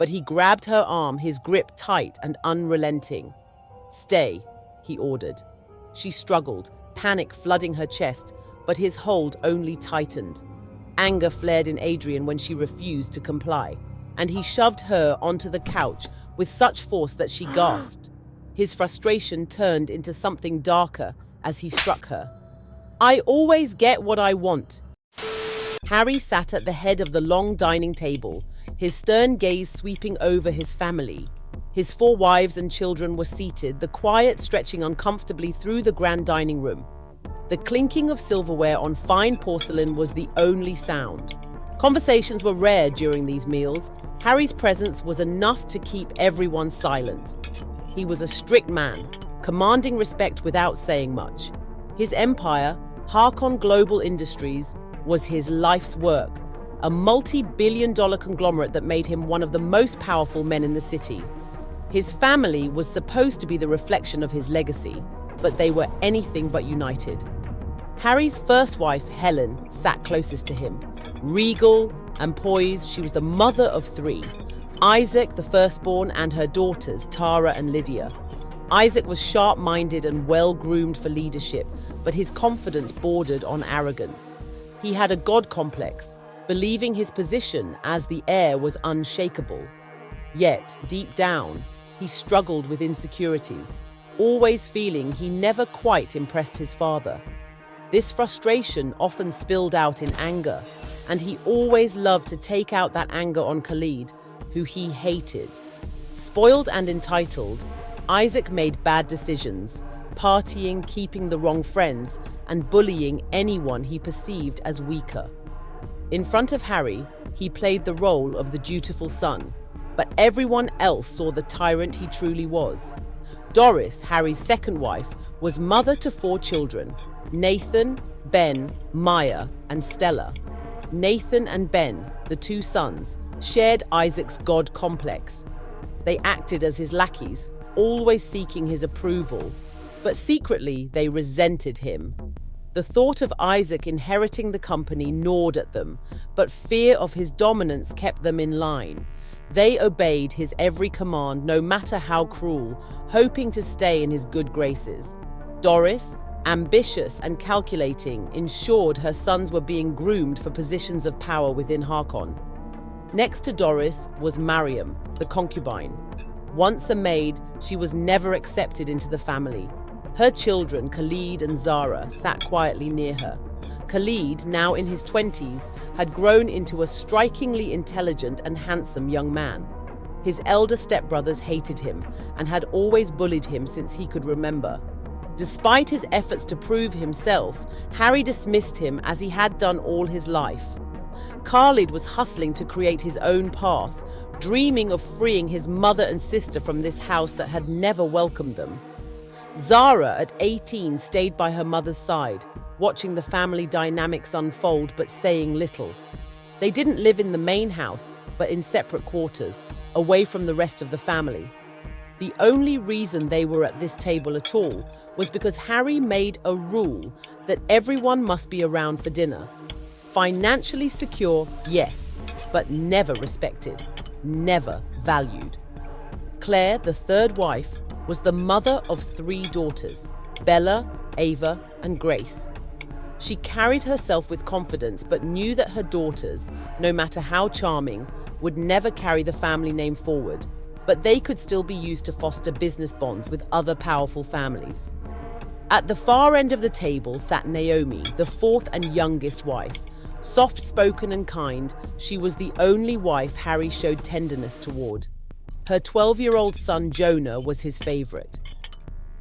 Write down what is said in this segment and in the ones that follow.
but he grabbed her arm, his grip tight and unrelenting. "Stay," he ordered. She struggled, panic flooding her chest, but his hold only tightened. Anger flared in Adrian when she refused to comply, and he shoved her onto the couch with such force that she gasped. His frustration turned into something darker as he struck her. "I always get what I want." Harry sat at the head of the long dining table, his stern gaze sweeping over his family. His 4 wives and children were seated, the quiet stretching uncomfortably through the grand dining room. The clinking of silverware on fine porcelain was the only sound. Conversations were rare during these meals. Harry's presence was enough to keep everyone silent. He was a strict man, commanding respect without saying much. His empire, Harkon Global Industries, was his life's work, a multi-billion-dollar conglomerate that made him one of the most powerful men in the city. His family was supposed to be the reflection of his legacy, but they were anything but united. Harry's first wife, Helen, sat closest to him. Regal and poised, she was the mother of 3, Isaac, the firstborn, and her daughters, Tara and Lydia. Isaac was sharp-minded and well-groomed for leadership, but his confidence bordered on arrogance. He had a god complex, believing his position as the heir was unshakable. Yet, deep down, he struggled with insecurities, always feeling he never quite impressed his father. This frustration often spilled out in anger, and he always loved to take out that anger on Khalid, who he hated. Spoiled and entitled, Isaac made bad decisions, partying, keeping the wrong friends, and bullying anyone he perceived as weaker. In front of Harry, he played the role of the dutiful son, but everyone else saw the tyrant he truly was. Doris, Harry's second wife, was mother to 4 children: Nathan, Ben, Maya, and Stella. Nathan and Ben, the 2 sons, shared Isaac's god complex. They acted as his lackeys, always seeking his approval, but secretly they resented him. The thought of Isaac inheriting the company gnawed at them, but fear of his dominance kept them in line. They obeyed his every command, no matter how cruel, hoping to stay in his good graces. Doris, ambitious and calculating, ensured her sons were being groomed for positions of power within Harkon. Next to Doris was Mariam, the concubine. Once a maid, she was never accepted into the family. Her children, Khalid and Zara, sat quietly near her. Khalid, now in his 20s, had grown into a strikingly intelligent and handsome young man. His elder stepbrothers hated him and had always bullied him since he could remember. Despite his efforts to prove himself, Harry dismissed him as he had done all his life. Khalid was hustling to create his own path, dreaming of freeing his mother and sister from this house that had never welcomed them. Zara, at 18, stayed by her mother's side, watching the family dynamics unfold but saying little. They didn't live in the main house, but in separate quarters, away from the rest of the family. The only reason they were at this table at all was because Harry made a rule that everyone must be around for dinner. Financially secure, yes, but never respected, never valued. Claire, the third wife, was the mother of 3 daughters, Bella, Ava, and Grace. She carried herself with confidence but knew that her daughters, no matter how charming, would never carry the family name forward, but they could still be used to foster business bonds with other powerful families. At the far end of the table sat Naomi, the 4th and youngest wife. Soft-spoken and kind, she was the only wife Harry showed tenderness toward. Her 12-year-old son Jonah was his favorite.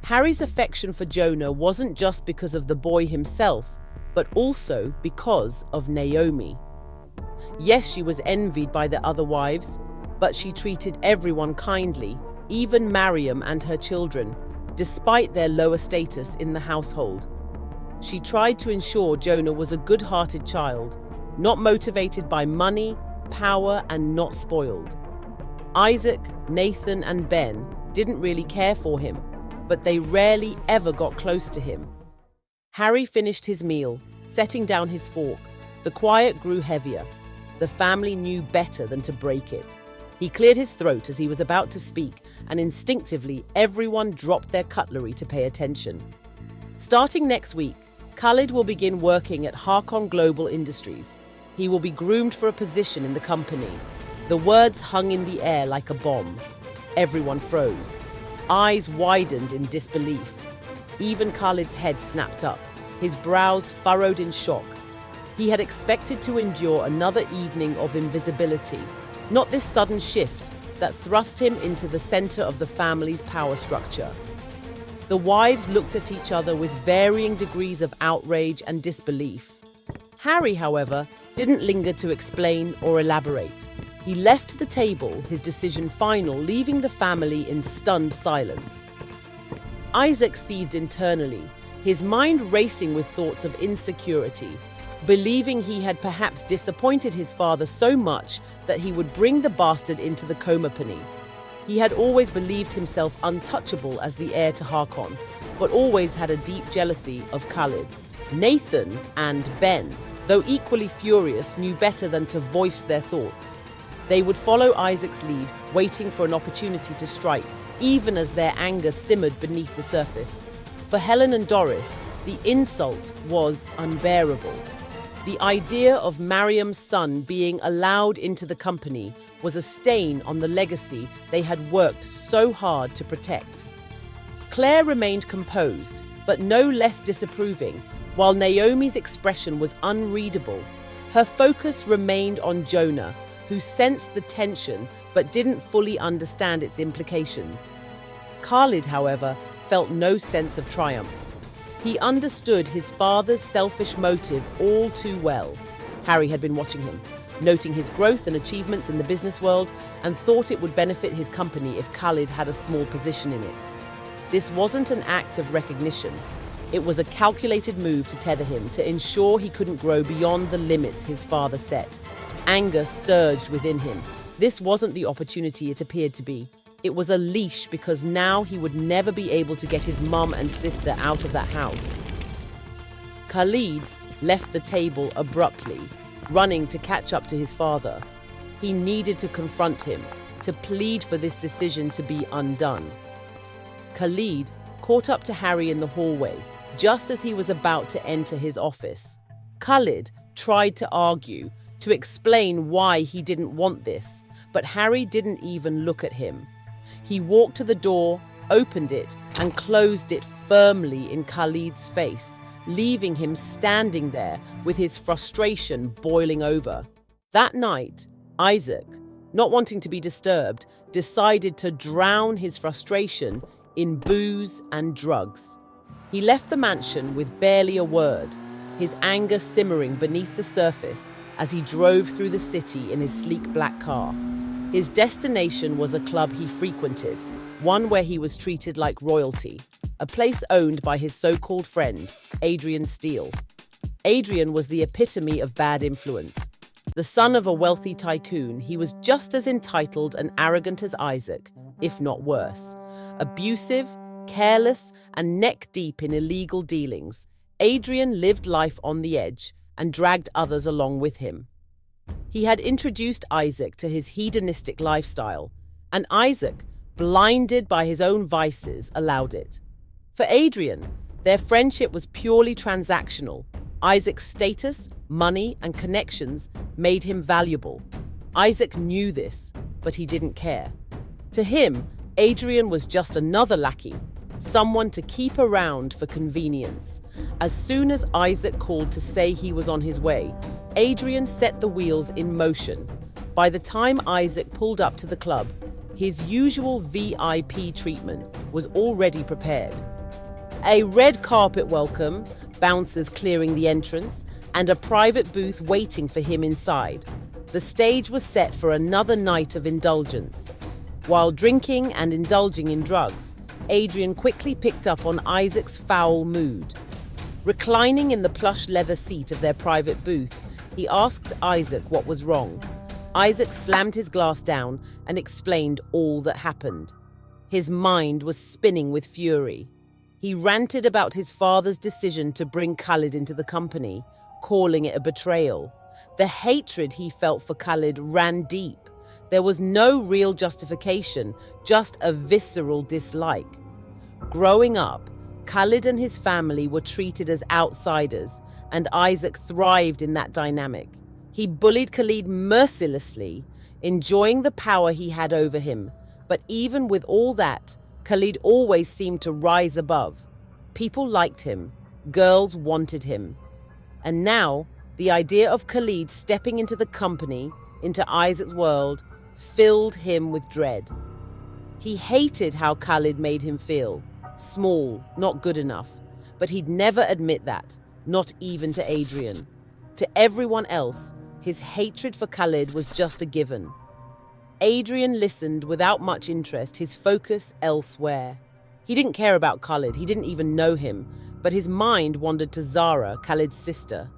Harry's affection for Jonah wasn't just because of the boy himself, but also because of Naomi. Yes, she was envied by the other wives, but she treated everyone kindly, even Mariam and her children, despite their lower status in the household. She tried to ensure Jonah was a good-hearted child, not motivated by money, power, and not spoiled. Isaac, Nathan, and Ben didn't really care for him, but they rarely ever got close to him. Harry finished his meal, setting down his fork. The quiet grew heavier. The family knew better than to break it. He cleared his throat as he was about to speak, and instinctively everyone dropped their cutlery to pay attention. Starting next week, Khalid will begin working at Harkon Global Industries. He will be groomed for a position in the company. The words hung in the air like a bomb. Everyone froze. Eyes widened in disbelief. Even Khalid's head snapped up, his brows furrowed in shock. He had expected to endure another evening of invisibility, not this sudden shift that thrust him into the center of the family's power structure. The wives looked at each other with varying degrees of outrage and disbelief. Harry, however, didn't linger to explain or elaborate. He left the table, his decision final, leaving the family in stunned silence. Isaac seethed internally, his mind racing with thoughts of insecurity, believing he had perhaps disappointed his father so much that he would bring the bastard into the company. He had always believed himself untouchable as the heir to Harkon, but always had a deep jealousy of Khalid. Nathan and Ben, though equally furious, knew better than to voice their thoughts. They would follow Isaac's lead, waiting for an opportunity to strike, even as their anger simmered beneath the surface. For Helen and Doris, the insult was unbearable. The idea of Mariam's son being allowed into the company was a stain on the legacy they had worked so hard to protect. Claire remained composed, but no less disapproving, while Naomi's expression was unreadable. Her focus remained on Jonah, who sensed the tension but didn't fully understand its implications. Khalid, however, felt no sense of triumph. He understood his father's selfish motive all too well. Harry had been watching him, noting his growth and achievements in the business world, and thought it would benefit his company if Khalid had a small position in it. This wasn't an act of recognition. It was a calculated move to tether him, to ensure he couldn't grow beyond the limits his father set. Anger surged within him. This wasn't the opportunity it appeared to be. It was a leash, because now he would never be able to get his mum and sister out of that house. Khalid left the table abruptly, running to catch up to his father. He needed to confront him, to plead for this decision to be undone. Khalid caught up to Harry in the hallway, just as he was about to enter his office. Khalid tried to argue, to explain why he didn't want this, but Harry didn't even look at him. He walked to the door, opened it, and closed it firmly in Khalid's face, leaving him standing there with his frustration boiling over. That night, Isaac, not wanting to be disturbed, decided to drown his frustration in booze and drugs. He left the mansion with barely a word, his anger simmering beneath the surface as he drove through the city in his sleek black car. His destination was a club he frequented, one where he was treated like royalty, a place owned by his so-called friend, Adrian Steele. Adrian was the epitome of bad influence. The son of a wealthy tycoon, he was just as entitled and arrogant as Isaac, if not worse. Abusive, careless, and neck-deep in illegal dealings, Adrian lived life on the edge and dragged others along with him. He had introduced Isaac to his hedonistic lifestyle, and Isaac, blinded by his own vices, allowed it. For Adrian, their friendship was purely transactional. Isaac's status, money, and connections made him valuable. Isaac knew this, but he didn't care. To him, Adrian was just another lackey, someone to keep around for convenience. As soon as Isaac called to say he was on his way, Adrian set the wheels in motion. By the time Isaac pulled up to the club, his usual VIP treatment was already prepared. A red carpet welcome, bouncers clearing the entrance, and a private booth waiting for him inside. The stage was set for another night of indulgence. While drinking and indulging in drugs, Adrian quickly picked up on Isaac's foul mood. Reclining in the plush leather seat of their private booth, he asked Isaac what was wrong. Isaac slammed his glass down and explained all that happened. His mind was spinning with fury. He ranted about his father's decision to bring Khalid into the company, calling it a betrayal. The hatred he felt for Khalid ran deep. There was no real justification, just a visceral dislike. Growing up, Khalid and his family were treated as outsiders, and Isaac thrived in that dynamic. He bullied Khalid mercilessly, enjoying the power he had over him. But even with all that, Khalid always seemed to rise above. People liked him. Girls wanted him. And now, the idea of Khalid stepping into the company, into Isaac's world, filled him with dread. He hated how Khalid made him feel. Small, not good enough. But he'd never admit that, not even to Adrian. To everyone else, his hatred for Khalid was just a given. Adrian listened without much interest, his focus elsewhere. He didn't care about Khalid, he didn't even know him, but his mind wandered to Zara, Khalid's sister.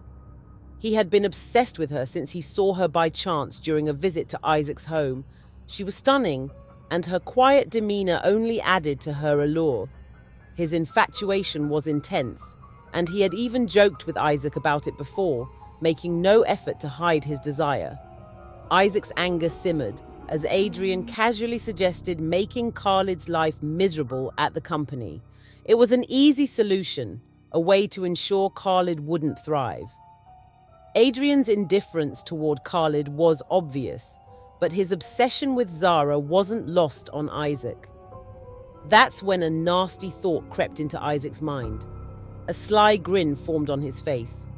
He had been obsessed with her since he saw her by chance during a visit to Isaac's home. She was stunning, and her quiet demeanor only added to her allure. His infatuation was intense, and he had even joked with Isaac about it before, making no effort to hide his desire. Isaac's anger simmered as Adrian casually suggested making Khalid's life miserable at the company. It was an easy solution, a way to ensure Khalid wouldn't thrive. Adrian's indifference toward Khalid was obvious, but his obsession with Zara wasn't lost on Isaac. That's when a nasty thought crept into Isaac's mind. A sly grin formed on his face.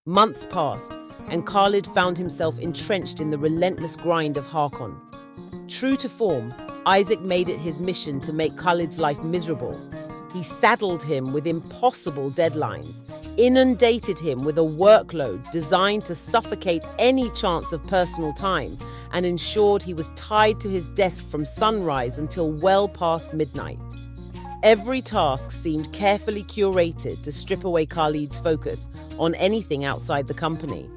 Months passed, and Khalid found himself entrenched in the relentless grind of Harkon. True to form, Isaac made it his mission to make Khalid's life miserable. He saddled him with impossible deadlines, inundated him with a workload designed to suffocate any chance of personal time, and ensured he was tied to his desk from sunrise until well past midnight. Every task seemed carefully curated to strip away Khalid's focus on anything outside the company.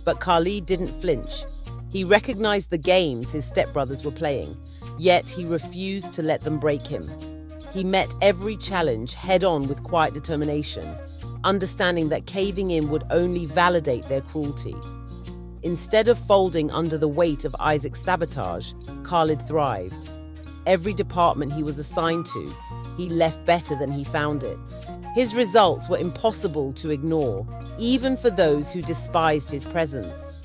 But Khalid didn't flinch. He recognized the games his stepbrothers were playing, yet he refused to let them break him. He met every challenge head-on with quiet determination, understanding that caving in would only validate their cruelty. Instead of folding under the weight of Isaac's sabotage, Khalid thrived. Every department he was assigned to, he left better than he found it. His results were impossible to ignore, even for those who despised his presence.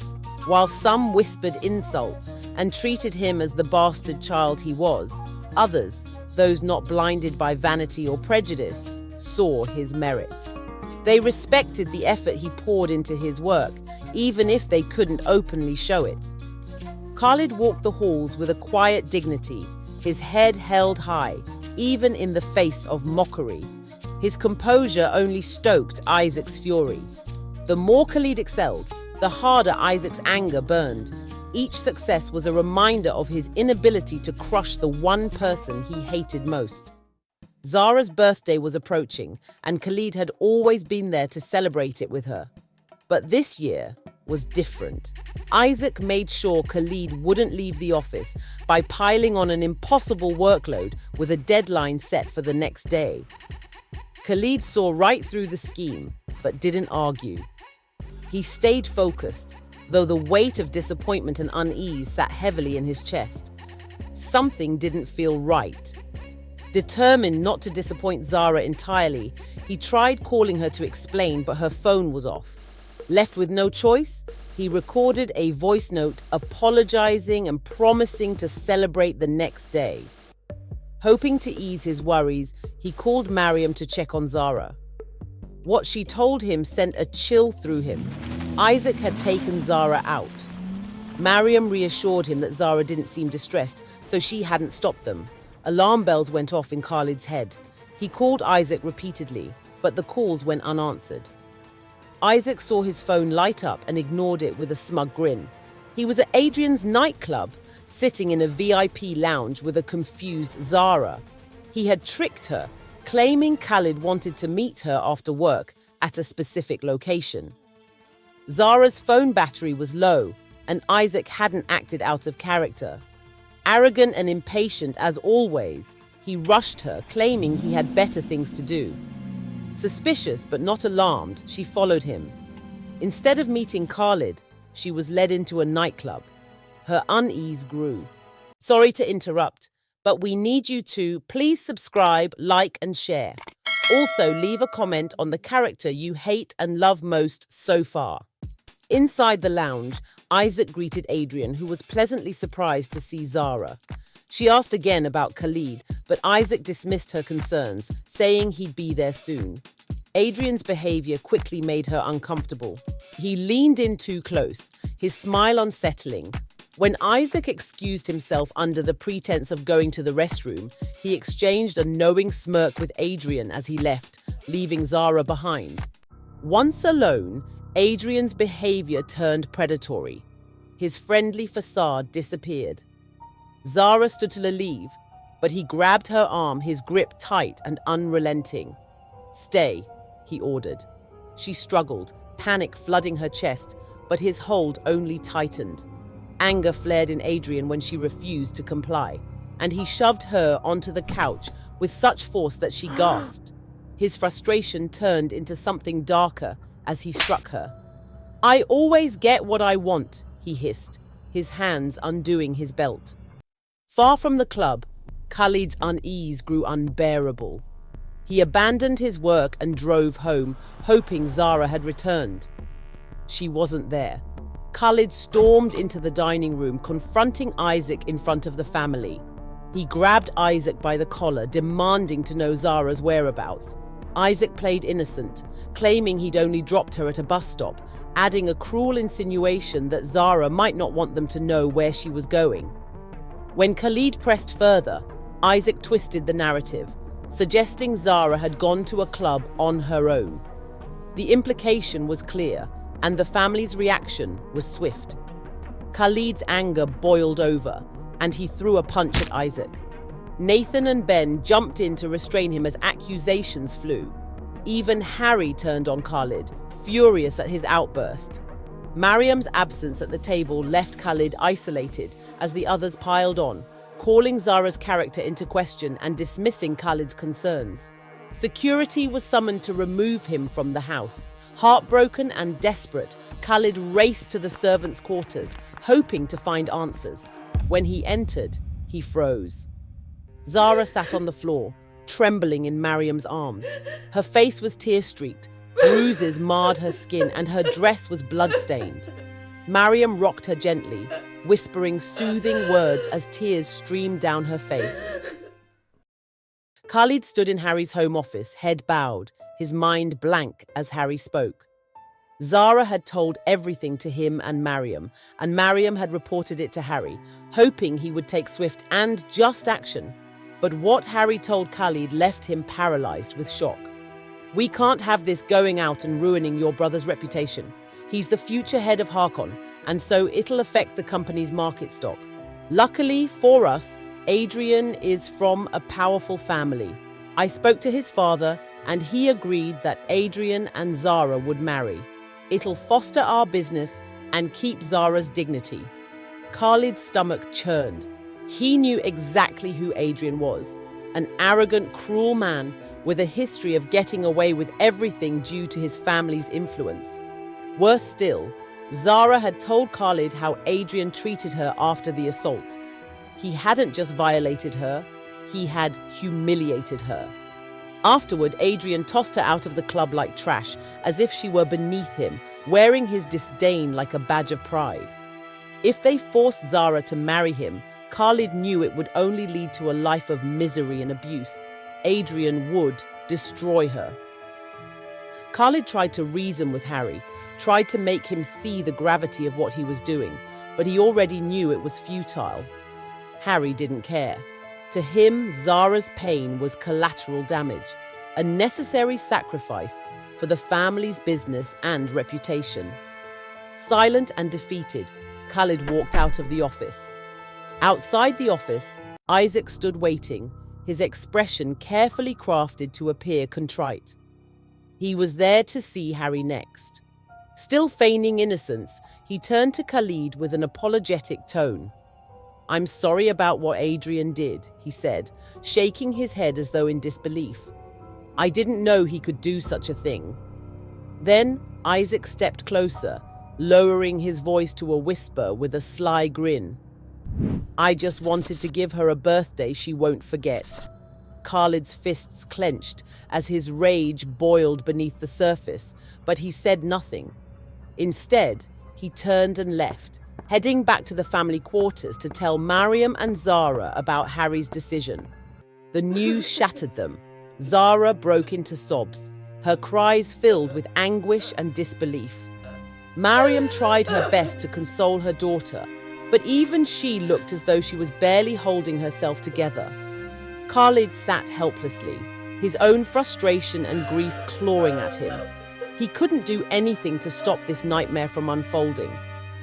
While some whispered insults and treated him as the bastard child he was, others, those not blinded by vanity or prejudice, saw his merit. They respected the effort he poured into his work, even if they couldn't openly show it. Khalid walked the halls with a quiet dignity, his head held high, even in the face of mockery. His composure only stoked Isaac's fury. The more Khalid excelled, the harder Isaac's anger burned. Each success was a reminder of his inability to crush the one person he hated most. Zara's birthday was approaching, and Khalid had always been there to celebrate it with her. But this year was different. Isaac made sure Khalid wouldn't leave the office by piling on an impossible workload with a deadline set for the next day. Khalid saw right through the scheme, but didn't argue. He stayed focused, though the weight of disappointment and unease sat heavily in his chest. Something didn't feel right. Determined not to disappoint Zara entirely, he tried calling her to explain, but her phone was off. Left with no choice, he recorded a voice note apologizing and promising to celebrate the next day. Hoping to ease his worries, he called Mariam to check on Zara. What she told him sent a chill through him. Isaac had taken Zara out. Mariam reassured him that Zara didn't seem distressed, so she hadn't stopped them. Alarm bells went off in Khalid's head. He called Isaac repeatedly, but the calls went unanswered. Isaac saw his phone light up and ignored it with a smug grin. He was at Adrian's nightclub, sitting in a VIP lounge with a confused Zara. He had tricked her, claiming Khalid wanted to meet her after work at a specific location. Zara's phone battery was low, and Isaac hadn't acted out of character. Arrogant and impatient as always, he rushed her, claiming he had better things to do. Suspicious but not alarmed, she followed him. Instead of meeting Khalid, she was led into a nightclub. Her unease grew. Sorry to interrupt, but we need you to please subscribe, like, and share. Also, leave a comment on the character you hate and love most so far. Inside the lounge, Isaac greeted Adrian, who was pleasantly surprised to see Zara. She asked again about Khalid, but Isaac dismissed her concerns, saying he'd be there soon. Adrian's behavior quickly made her uncomfortable. He leaned in too close, his smile unsettling. When Isaac excused himself under the pretense of going to the restroom, he exchanged a knowing smirk with Adrian as he left, leaving Zara behind. Once alone, Adrian's behavior turned predatory. His friendly facade disappeared. Zara stood to leave, but he grabbed her arm, his grip tight and unrelenting. "Stay," he ordered. She struggled, panic flooding her chest, but his hold only tightened. Anger flared in Adrian when she refused to comply, and he shoved her onto the couch with such force that she gasped. His frustration turned into something darker as he struck her. "I always get what I want," he hissed, his hands undoing his belt. Far from the club, Khalid's unease grew unbearable. He abandoned his work and drove home, hoping Zara had returned. She wasn't there. Khalid stormed into the dining room, confronting Isaac in front of the family. He grabbed Isaac by the collar, demanding to know Zara's whereabouts. Isaac played innocent, claiming he'd only dropped her at a bus stop, adding a cruel insinuation that Zara might not want them to know where she was going. When Khalid pressed further, Isaac twisted the narrative, suggesting Zara had gone to a club on her own. The implication was clear, and the family's reaction was swift. Khalid's anger boiled over, and he threw a punch at Isaac. Nathan and Ben jumped in to restrain him as accusations flew. Even Harry turned on Khalid, furious at his outburst. Mariam's absence at the table left Khalid isolated as the others piled on, calling Zara's character into question and dismissing Khalid's concerns. Security was summoned to remove him from the house. Heartbroken and desperate, Khalid raced to the servants' quarters, hoping to find answers. When he entered, he froze. Zara sat on the floor, trembling in Mariam's arms. Her face was tear-streaked, bruises marred her skin, and her dress was blood-stained. Mariam rocked her gently, whispering soothing words as tears streamed down her face. Khalid stood in Harry's home office, head bowed, his mind blank as Harry spoke. Zara had told everything to him and Mariam had reported it to Harry, hoping he would take swift and just action. But what Harry told Khalid left him paralyzed with shock. "We can't have this going out and ruining your brother's reputation. He's the future head of Harkon, and so it'll affect the company's market stock. Luckily for us, Adrian is from a powerful family. I spoke to his father, and he agreed that Adrian and Zara would marry. It'll foster our business and keep Zara's dignity." Khalid's stomach churned. He knew exactly who Adrian was, an arrogant, cruel man with a history of getting away with everything due to his family's influence. Worse still, Zara had told Khalid how Adrian treated her after the assault. He hadn't just violated her, he had humiliated her. Afterward, Adrian tossed her out of the club like trash, as if she were beneath him, wearing his disdain like a badge of pride. If they forced Zara to marry him, Khalid knew it would only lead to a life of misery and abuse. Adrian would destroy her. Khalid tried to reason with Harry, tried to make him see the gravity of what he was doing, but he already knew it was futile. Harry didn't care. To him, Zara's pain was collateral damage, a necessary sacrifice for the family's business and reputation. Silent and defeated, Khalid walked out of the office. Outside the office, Isaac stood waiting, his expression carefully crafted to appear contrite. He was there to see Harry next. Still feigning innocence, he turned to Khalid with an apologetic tone. "I'm sorry about what Adrian did," he said, shaking his head as though in disbelief. "I didn't know he could do such a thing." Then Isaac stepped closer, lowering his voice to a whisper with a sly grin. "I just wanted to give her a birthday she won't forget." Khalid's fists clenched as his rage boiled beneath the surface, but he said nothing. Instead, he turned and left, heading back to the family quarters to tell Mariam and Zara about Harry's decision. The news shattered them. Zara broke into sobs, her cries filled with anguish and disbelief. Mariam tried her best to console her daughter, but even she looked as though she was barely holding herself together. Khalid sat helplessly, his own frustration and grief clawing at him. He couldn't do anything to stop this nightmare from unfolding.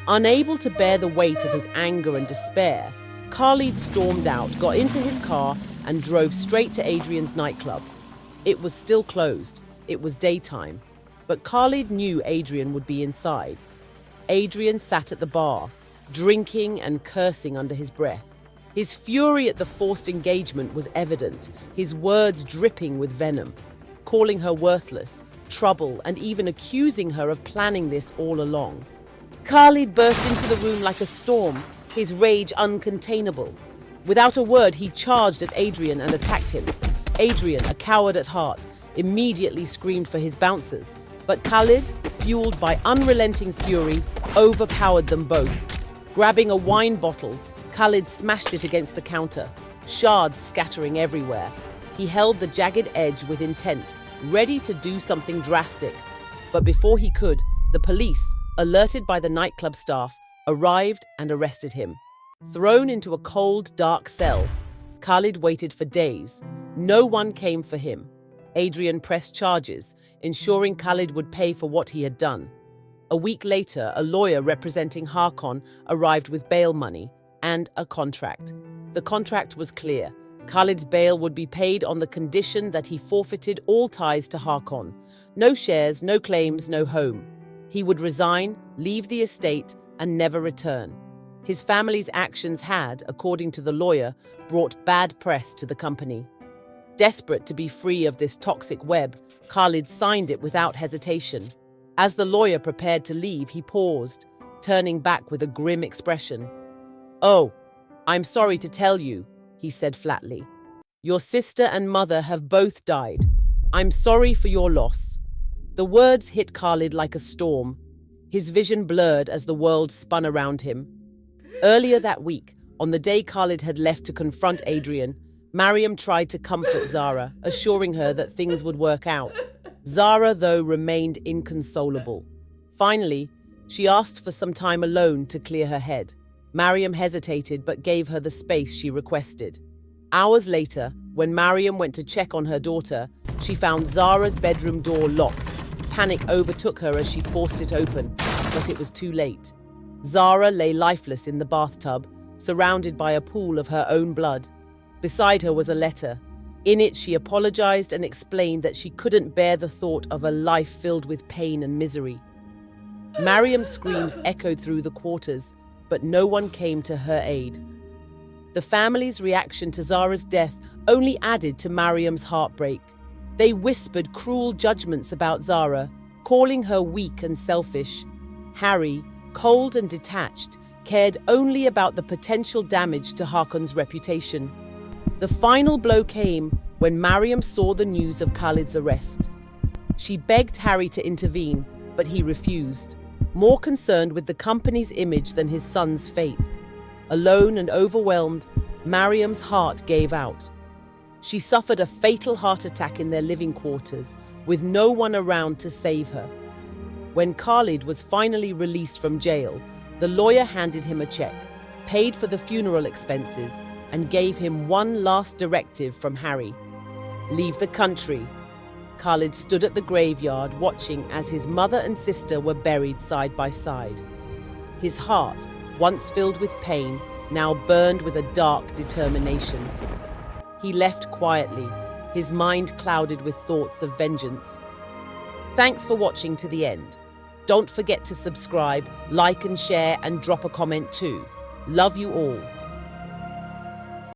Unable to bear the weight of his anger and despair, Khalid stormed out, got into his car, and drove straight to Adrian's nightclub. It was still closed. It was daytime, but Khalid knew Adrian would be inside. Adrian sat at the bar, drinking and cursing under his breath. His fury at the forced engagement was evident, his words dripping with venom, calling her worthless, trouble, and even accusing her of planning this all along. Khalid burst into the room like a storm, his rage uncontainable. Without a word, he charged at Adrian and attacked him. Adrian, a coward at heart, immediately screamed for his bouncers, but Khalid, fueled by unrelenting fury, overpowered them both. Grabbing a wine bottle, Khalid smashed it against the counter, shards scattering everywhere. He held the jagged edge with intent, ready to do something drastic. But before he could, the police, alerted by the nightclub staff, arrived and arrested him. Thrown into a cold, dark cell, Khalid waited for days. No one came for him. Adrian pressed charges, ensuring Khalid would pay for what he had done. A week later, a lawyer representing Harkon arrived with bail money and a contract. The contract was clear. Khalid's bail would be paid on the condition that he forfeited all ties to Harkon. No shares, no claims, no home. He would resign, leave the estate, and never return. His family's actions had, according to the lawyer, brought bad press to the company. Desperate to be free of this toxic web, Khalid signed it without hesitation. As the lawyer prepared to leave, he paused, turning back with a grim expression. "Oh, I'm sorry to tell you," he said flatly. "Your sister and mother have both died. I'm sorry for your loss." The words hit Khalid like a storm. His vision blurred as the world spun around him. Earlier that week, on the day Khalid had left to confront Adrian, Mariam tried to comfort Zara, assuring her that things would work out. Zara, though, remained inconsolable. Finally, she asked for some time alone to clear her head. Mariam hesitated but gave her the space she requested. Hours later, when Mariam went to check on her daughter, she found Zara's bedroom door locked. Panic overtook her as she forced it open, but it was too late. Zara lay lifeless in the bathtub, surrounded by a pool of her own blood. Beside her was a letter. In it, she apologized and explained that she couldn't bear the thought of a life filled with pain and misery. Mariam's screams echoed through the quarters, but no one came to her aid. The family's reaction to Zara's death only added to Mariam's heartbreak. They whispered cruel judgments about Zara, calling her weak and selfish. Harry, cold and detached, cared only about the potential damage to Harkon's reputation. The final blow came when Mariam saw the news of Khalid's arrest. She begged Harry to intervene, but he refused, more concerned with the company's image than his son's fate. Alone and overwhelmed, Mariam's heart gave out. She suffered a fatal heart attack in their living quarters, with no one around to save her. When Khalid was finally released from jail, the lawyer handed him a check, paid for the funeral expenses, and gave him one last directive from Harry. Leave the country. Khalid stood at the graveyard watching as his mother and sister were buried side by side. His heart, once filled with pain, now burned with a dark determination. He left quietly, his mind clouded with thoughts of vengeance. Thanks for watching to the end. Don't forget to subscribe, like and share, and drop a comment too. Love you all.